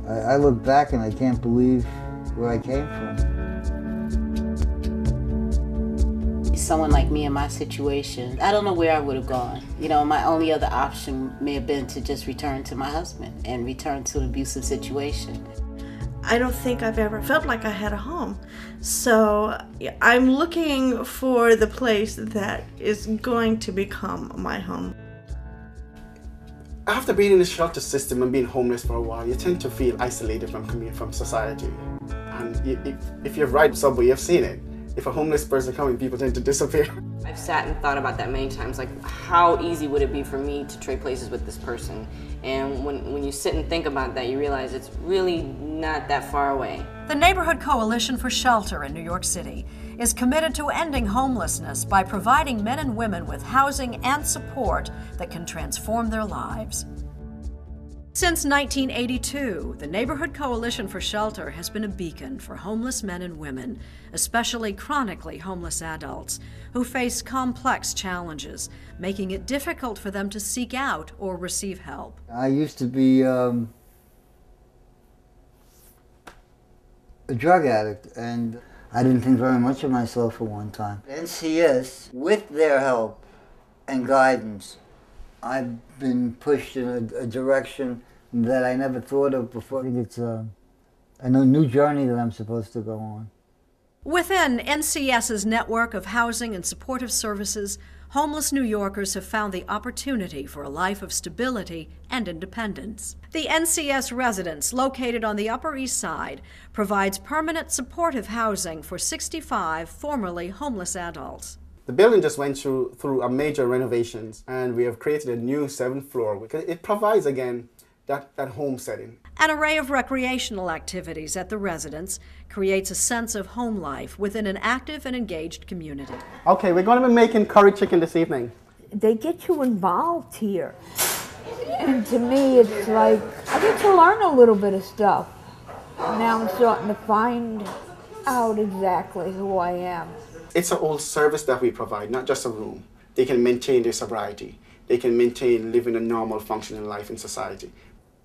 I look back and I can't believe where I came from. Someone like me in my situation, I don't know where I would have gone. You know, my only other option may have been to just return to my husband and return to an abusive situation. I don't think I've ever felt like I had a home. So I'm looking for the place that is going to become my home. After being in the shelter system and being homeless for a while, you tend to feel isolated from society. And if you've ridden subway, you've seen it. If a homeless person comes, people tend to disappear. I've sat and thought about that many times, like how easy would it be for me to trade places with this person? And when you sit and think about that, you realize it's really not that far away. The Neighborhood Coalition for Shelter in New York City is committed to ending homelessness by providing men and women with housing and support that can transform their lives. Since 1982, the Neighborhood Coalition for Shelter has been a beacon for homeless men and women, especially chronically homeless adults, who face complex challenges, making it difficult for them to seek out or receive help. I used to be a drug addict, and I didn't think very much of myself at one time. NCS, with their help and guidance, I've been pushed in a direction that I never thought of before. I think it's a new journey that I'm supposed to go on. Within NCS's network of housing and supportive services, homeless New Yorkers have found the opportunity for a life of stability and independence. The NCS residence, located on the Upper East Side, provides permanent supportive housing for 65 formerly homeless adults. The building just went through a major renovations, and we have created a new 7th floor. It provides, again, that home setting. An array of recreational activities at the residence creates a sense of home life within an active and engaged community. Okay, we're going to be making curry chicken this evening. They get you involved here. And to me, it's like, I get to learn a little bit of stuff. Now I'm starting to find out exactly who I am. It's a whole service that we provide, not just a room. They can maintain their sobriety. They can maintain living a normal, functioning life in society.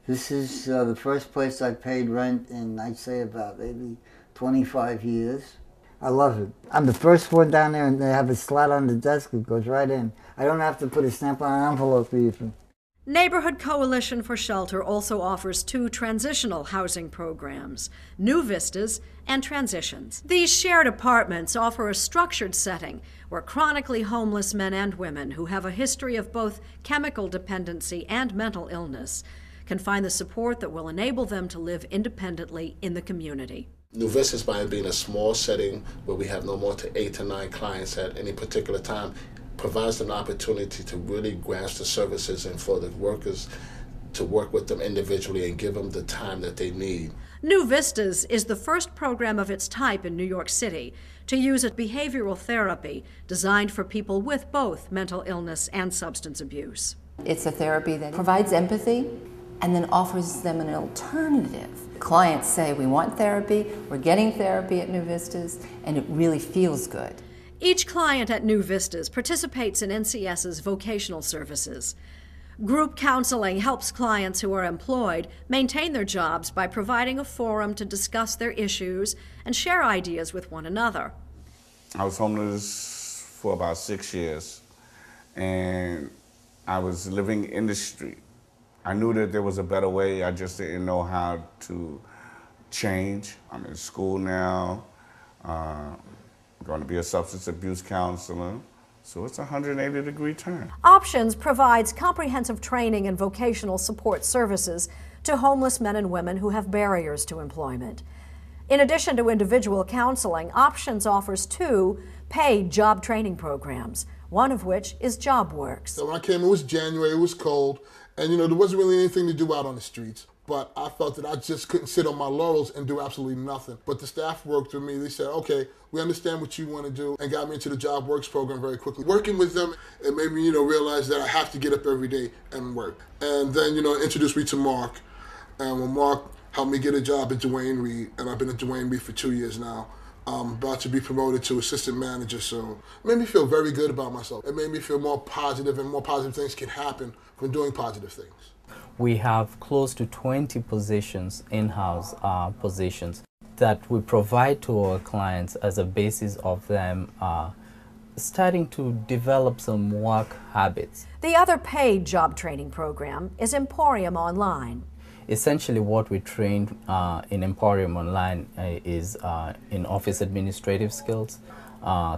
This is the first place I paid rent in, I'd say, about maybe 25 years. I love it. I'm the first one down there, and they have a slot on the desk that goes right in. I don't have to put a stamp on an envelope even. Neighborhood Coalition for Shelter also offers 2 transitional housing programs, New Vistas and Transitions. These shared apartments offer a structured setting where chronically homeless men and women who have a history of both chemical dependency and mental illness can find the support that will enable them to live independently in the community. New Vistas, by being a small setting where we have no more than 8 to 9 clients at any particular time, provides them an opportunity to really grasp the services and for the workers to work with them individually and give them the time that they need. New Vistas is the first program of its type in New York City to use a behavioral therapy designed for people with both mental illness and substance abuse. It's a therapy that provides empathy and then offers them an alternative. Clients say, we want therapy, we're getting therapy at New Vistas, and it really feels good. Each client at New Vistas participates in NCS's vocational services. Group counseling helps clients who are employed maintain their jobs by providing a forum to discuss their issues and share ideas with one another. I was homeless for about 6 years, and I was living in the street. I knew that there was a better way, I just didn't know how to change. I'm in school now. Going to be a substance abuse counselor, so it's a 180-degree turn. Options provides comprehensive training and vocational support services to homeless men and women who have barriers to employment. In addition to individual counseling, Options offers 2 paid job training programs, one of which is JobWorks. So when I came, it was January, it was cold, and there wasn't really anything to do out on the streets. But I felt that I just couldn't sit on my laurels and do absolutely nothing. But the staff worked with me. They said, okay, we understand what you want to do, and got me into the JobWorks program very quickly. Working with them, it made me, realize that I have to get up every day and work. And then, introduced me to Mark. And when Mark helped me get a job at Duane Reade, and I've been at Duane Reade for 2 years now, I'm about to be promoted to assistant manager, so it made me feel very good about myself. It made me feel more positive, and more positive things can happen from doing positive things. We have close to 20 positions, in-house positions, that we provide to our clients as a basis of them starting to develop some work habits. The other paid job training program is Emporium Online. Essentially what we train in Emporium Online is in office administrative skills,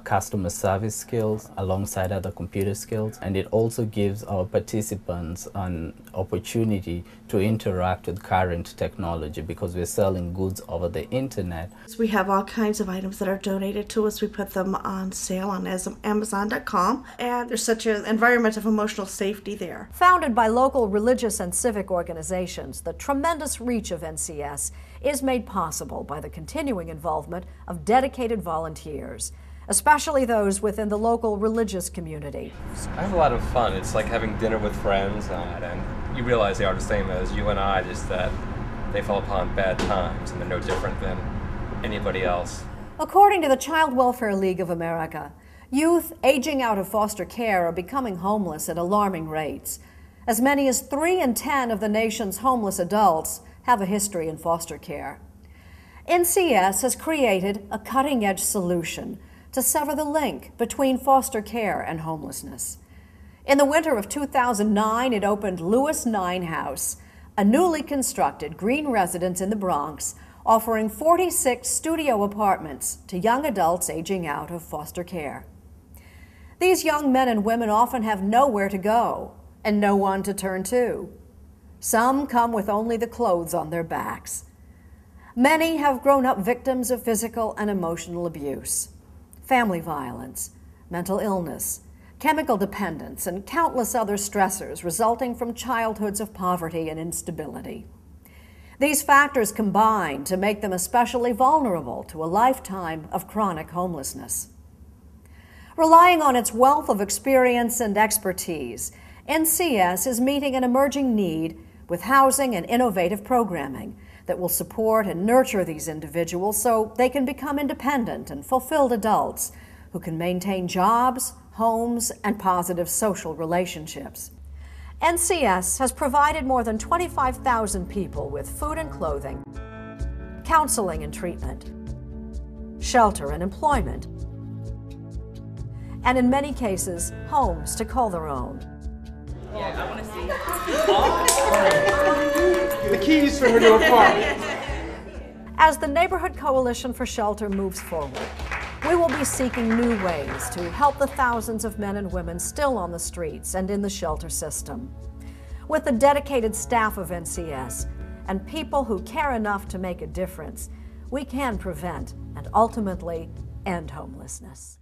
customer service skills alongside other computer skills, and it also gives our participants an opportunity to interact with current technology because we're selling goods over the internet. We have all kinds of items that are donated to us. We put them on sale on Amazon.com, and there's such an environment of emotional safety there. Founded by local religious and civic organizations, the tremendous reach of NCS is made possible by the continuing involvement of dedicated volunteers, especially those within the local religious community. I have a lot of fun. It's like having dinner with friends, and you realize they are the same as you and I, just that they fall upon bad times and they're no different than anybody else. According to the Child Welfare League of America, youth aging out of foster care are becoming homeless at alarming rates. As many as 3 in 10 of the nation's homeless adults have a history in foster care. NCS has created a cutting-edge solution to sever the link between foster care and homelessness. In the winter of 2009, it opened Lewis 9 House, a newly constructed green residence in the Bronx, offering 46 studio apartments to young adults aging out of foster care. These young men and women often have nowhere to go and no one to turn to. Some come with only the clothes on their backs. Many have grown up victims of physical and emotional abuse, family violence, mental illness, chemical dependence, and countless other stressors resulting from childhoods of poverty and instability. These factors combine to make them especially vulnerable to a lifetime of chronic homelessness. Relying on its wealth of experience and expertise, NCS is meeting an emerging need with housing and innovative programming that will support and nurture these individuals so they can become independent and fulfilled adults who can maintain jobs, homes, and positive social relationships. NCS has provided more than 25,000 people with food and clothing, counseling and treatment, shelter and employment, and in many cases, homes to call their own. Yeah, I want to see. The keys for her new apartment. As the Neighborhood Coalition for Shelter moves forward, we will be seeking new ways to help the thousands of men and women still on the streets and in the shelter system. With the dedicated staff of NCS and people who care enough to make a difference, we can prevent and ultimately end homelessness.